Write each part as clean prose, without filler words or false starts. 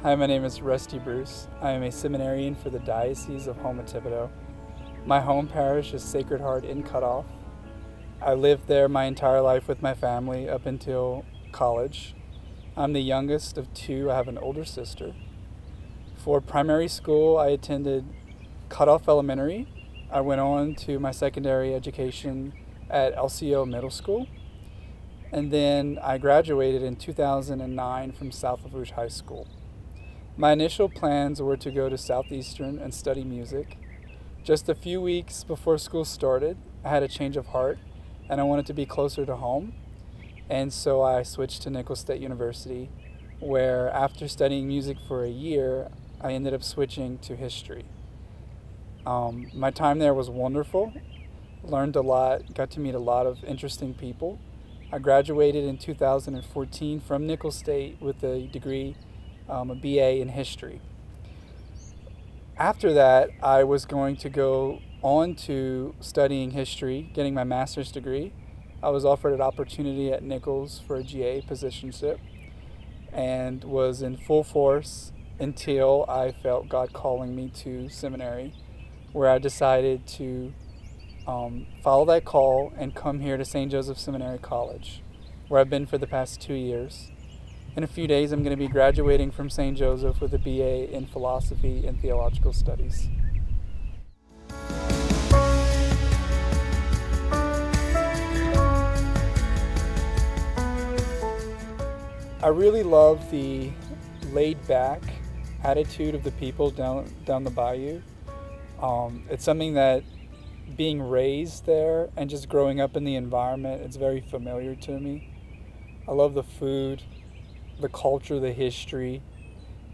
Hi, my name is Rusty Bruce. I am a seminarian for the Diocese of Houma-Thibodaux. My home parish is Sacred Heart in Cutoff. I lived there my entire life with my family up until college. I'm the youngest of two. I have an older sister. For primary school, I attended Cutoff Elementary. I went on to my secondary education at LCO Middle School. And then I graduated in 2009 from South LaFouche High School. My initial plans were to go to Southeastern and study music. Just a few weeks before school started, I had a change of heart and I wanted to be closer to home. And so I switched to Nicholls State University, where after studying music for a year, I ended up switching to history. My time there was wonderful. Learned a lot, got to meet a lot of interesting people. I graduated in 2014 from Nicholls State with a degree, a BA in history. After that, I was going to go on to studying history, getting my master's degree. I was offered an opportunity at Nicholls for a GA positionship and was in full force until I felt God calling me to seminary, where I decided to follow that call and come here to St. Joseph Seminary College, where I've been for the past 2 years. In a few days, I'm going to be graduating from St. Joseph with a BA in philosophy and theological studies. I really love the laid-back attitude of the people down the bayou. It's something that, being raised there and just growing up in the environment, it's very familiar to me. I love the food, the culture, the history,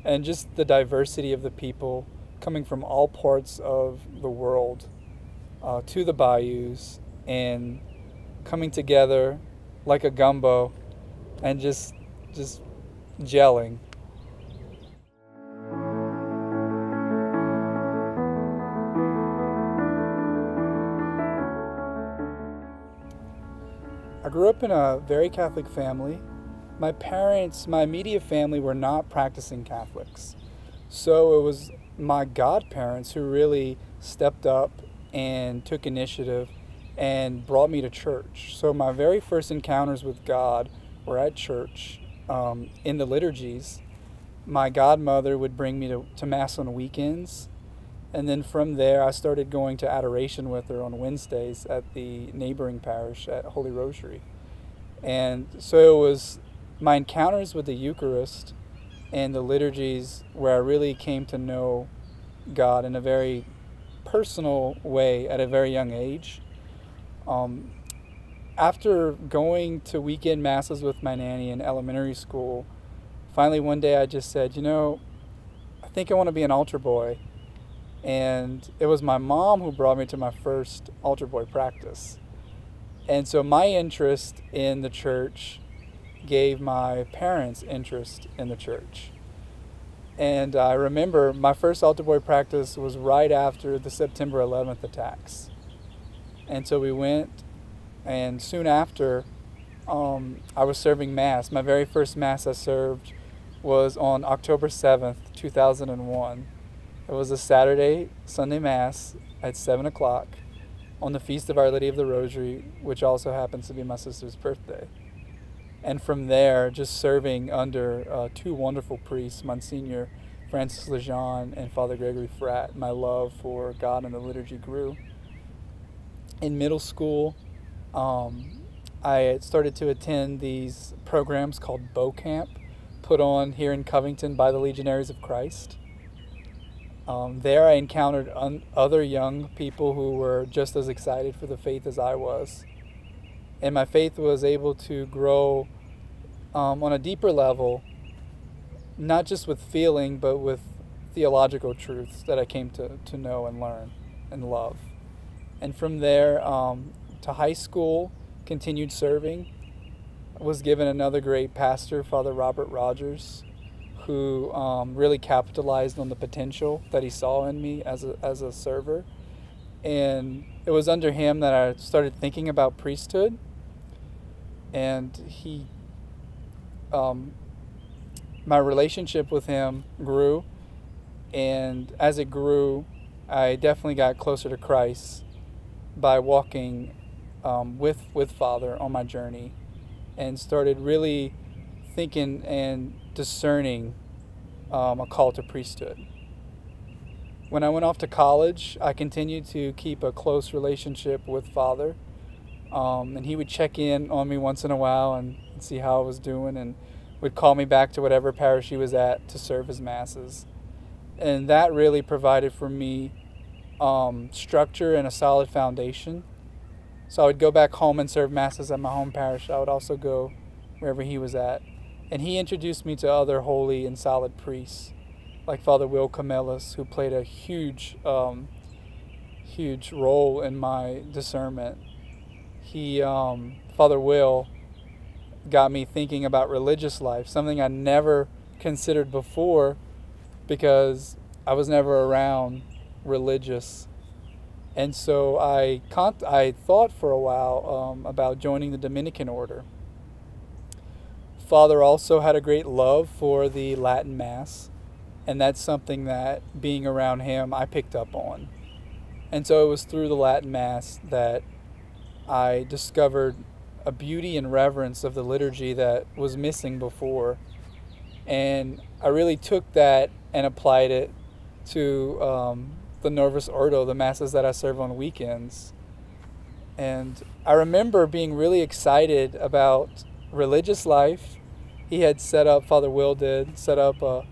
and just the diversity of the people coming from all parts of the world to the bayous and coming together like a gumbo and just gelling. I grew up in a very Catholic family. My parents, my immediate family, were not practicing Catholics. So it was my godparents who really stepped up and took initiative and brought me to church. So my very first encounters with God were at church, in the liturgies. My godmother would bring me to Mass on weekends. And then from there, I started going to adoration with her on Wednesdays at the neighboring parish at Holy Rosary. And so it was my encounters with the Eucharist and the liturgies where I really came to know God in a very personal way at a very young age. After going to weekend masses with my nanny in elementary school, finally one day I just said, I think I want to be an altar boy. And it was my mom who brought me to my first altar boy practice. And so my interest in the church gave my parents interest in the church. And I remember my first altar boy practice was right after the September 11th attacks. And so we went, and soon after, I was serving Mass. My very first Mass I served was on October 7th, 2001. It was a Sunday Mass at 7 o'clock on the Feast of Our Lady of the Rosary, which also happens to be my sister's birthday. And from there, just serving under two wonderful priests, Monsignor Francis Lejean and Father Gregory Fratt, my love for God and the liturgy grew. In middle school, I started to attend these programs called Bow Camp, put on here in Covington by the Legionaries of Christ. There I encountered other young people who were just as excited for the faith as I was. And my faith was able to grow on a deeper level, not just with feeling, but with theological truths that I came to know and learn and love. And from there to high school, continued serving. I was given another great pastor, Father Robert Rogers, who really capitalized on the potential that he saw in me as a server. And it was under him that I started thinking about priesthood. And he my relationship with him grew, and as it grew, I definitely got closer to Christ by walking with Father on my journey, and started really thinking and discerning a call to priesthood. When I went off to college, I continued to keep a close relationship with Father, and he would check in on me once in a while and see how I was doing, and would call me back to whatever parish he was at to serve his masses. And that really provided for me structure and a solid foundation. So I would go back home and serve masses at my home parish. I would also go wherever he was at. And he introduced me to other holy and solid priests, like Father Will Camellis, who played a huge role in my discernment. Father Will got me thinking about religious life, something I never considered before because I was never around religious. And so I thought for a while about joining the Dominican order. Father also had a great love for the Latin Mass, and that's something that, being around him, I picked up on. And so it was through the Latin Mass that I discovered a beauty and reverence of the liturgy that was missing before. And I really took that and applied it to the Novus Ordo, the masses that I serve on weekends. And I remember being really excited about religious life. He had set up, Father Will did, set up a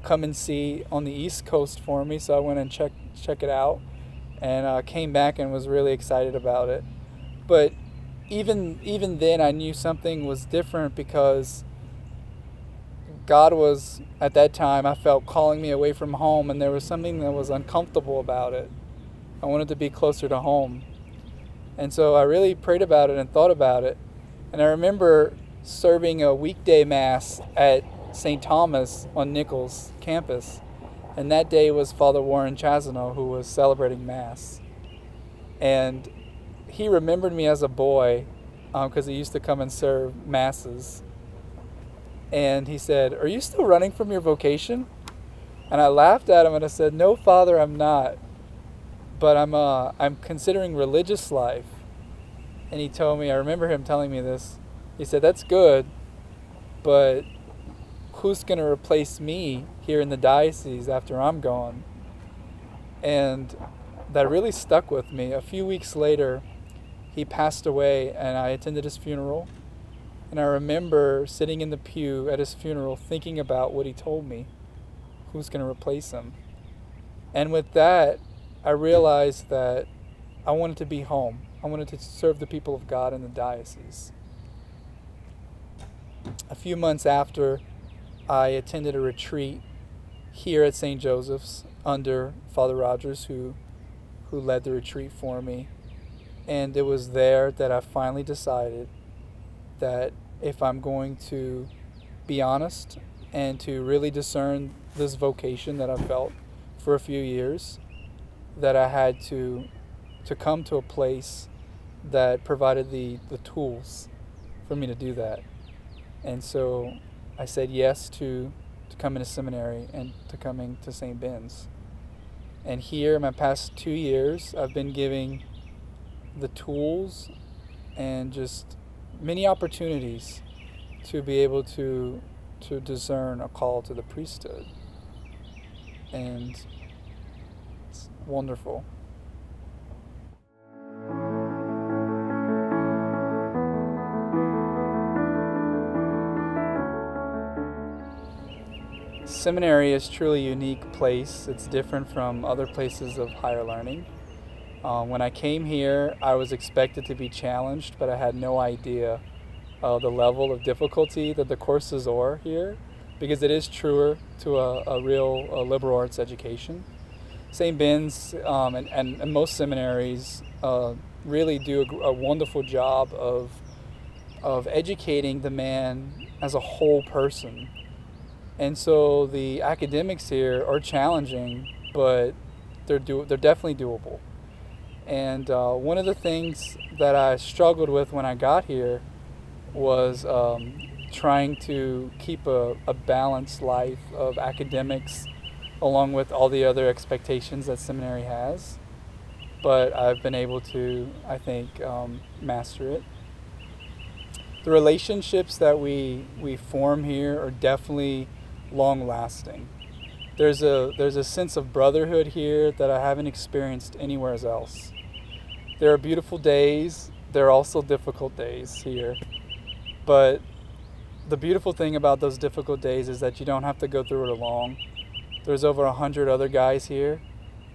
come and see on the East Coast for me, so I went and check it out, and came back and was really excited about it. But even then, I knew something was different, because God was, at that time, I felt, calling me away from home, and there was something that was uncomfortable about it. I wanted to be closer to home. And so I really prayed about it and thought about it. And I remember serving a weekday Mass at St. Thomas on Nichols campus. And that day was Father Warren Chazano, who was celebrating Mass. And he remembered me as a boy, because he used to come and serve Masses. And he said, "Are you still running from your vocation?" And I laughed at him and I said, "No, Father, I'm not. But I'm considering religious life." And he told me, I remember him telling me this, he said, "That's good, but who's going to replace me here in the diocese after I'm gone?" And that really stuck with me. A few weeks later, he passed away, and I attended his funeral. And I remember sitting in the pew at his funeral thinking about what he told me. Who's going to replace him? And with that, I realized that I wanted to be home. I wanted to serve the people of God in the diocese. A few months after, I attended a retreat here at St. Joseph's under Father Rogers, who led the retreat for me. And it was there that I finally decided that if I'm going to be honest and to really discern this vocation that I felt for a few years, that I had to come to a place that provided the tools for me to do that. And so I said yes to coming to seminary and to coming to St. Ben's. And here, in my past 2 years, I've been giving the tools and just many opportunities to be able to discern a call to the priesthood. And it's wonderful. Seminary is truly a unique place. It's different from other places of higher learning. When I came here, I was expected to be challenged, but I had no idea the level of difficulty that the courses are here, because it is truer to a real liberal arts education. St. Ben's and most seminaries really do a wonderful job of educating the man as a whole person. And so the academics here are challenging, but they're definitely doable. And one of the things that I struggled with when I got here was trying to keep a balanced life of academics along with all the other expectations that seminary has. But I've been able to, I think, master it. The relationships that we form here are definitely long-lasting. There's a sense of brotherhood here that I haven't experienced anywhere else. There are beautiful days. There are also difficult days here. But the beautiful thing about those difficult days is that you don't have to go through it alone. There's over 100 other guys here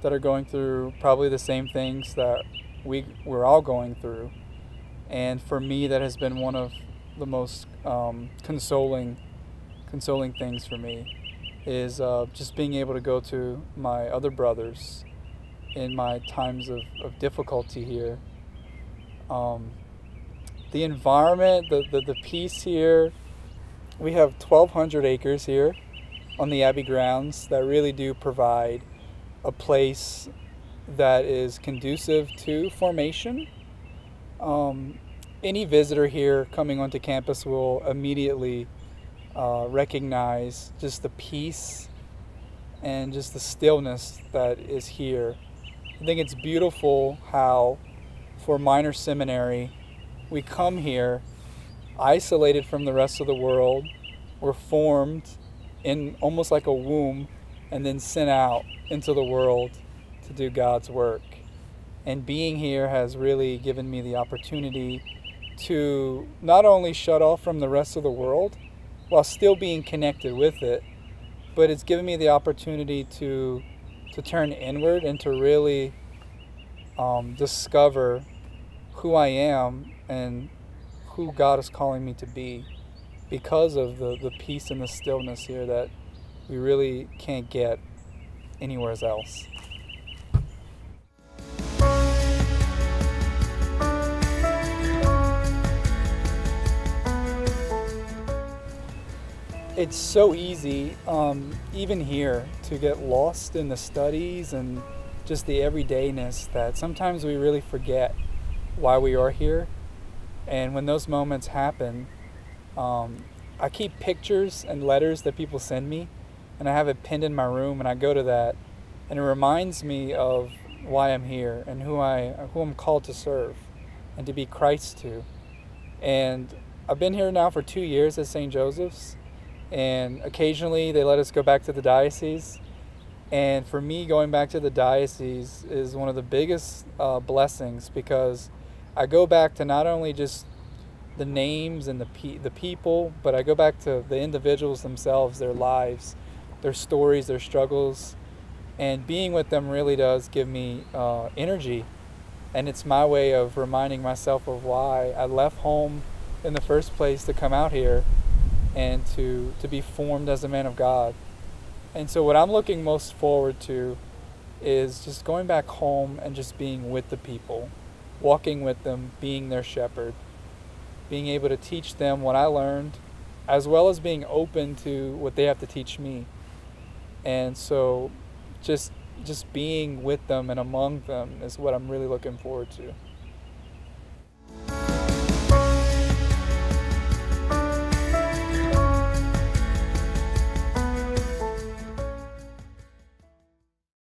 that are going through probably the same things that we're all going through. And for me, that has been one of the most consoling things for me, is just being able to go to my other brothers in my times of difficulty here. The environment, the peace here. We have 1,200 acres here on the Abbey grounds that really do provide a place that is conducive to formation. Any visitor here coming onto campus will immediately recognize just the peace and just the stillness that is here. I think it's beautiful how for minor seminary we come here isolated from the rest of the world. We're formed in almost like a womb and then sent out into the world to do God's work. And being here has really given me the opportunity to not only shut off from the rest of the world while still being connected with it, but it's given me the opportunity to turn inward and to really discover who I am and who God is calling me to be, because of the peace and the stillness here that we really can't get anywhere else. It's so easy, even here, to get lost in the studies and just the everydayness that sometimes we really forget why we are here. And when those moments happen, I keep pictures and letters that people send me, and I have it pinned in my room, and I go to that, and it reminds me of why I'm here and who I'm called to serve and to be Christ to. And I've been here now for 2 years at St. Joseph's, and occasionally they let us go back to the diocese. And for me, going back to the diocese is one of the biggest blessings, because I go back to not only just the names and the people, but I go back to the individuals themselves, their lives, their stories, their struggles. And being with them really does give me energy. And it's my way of reminding myself of why I left home in the first place to come out here and to be formed as a man of God. And so what I'm looking most forward to is just going back home and just being with the people, walking with them, being their shepherd, being able to teach them what I learned, as well as being open to what they have to teach me. And so just being with them and among them is what I'm really looking forward to.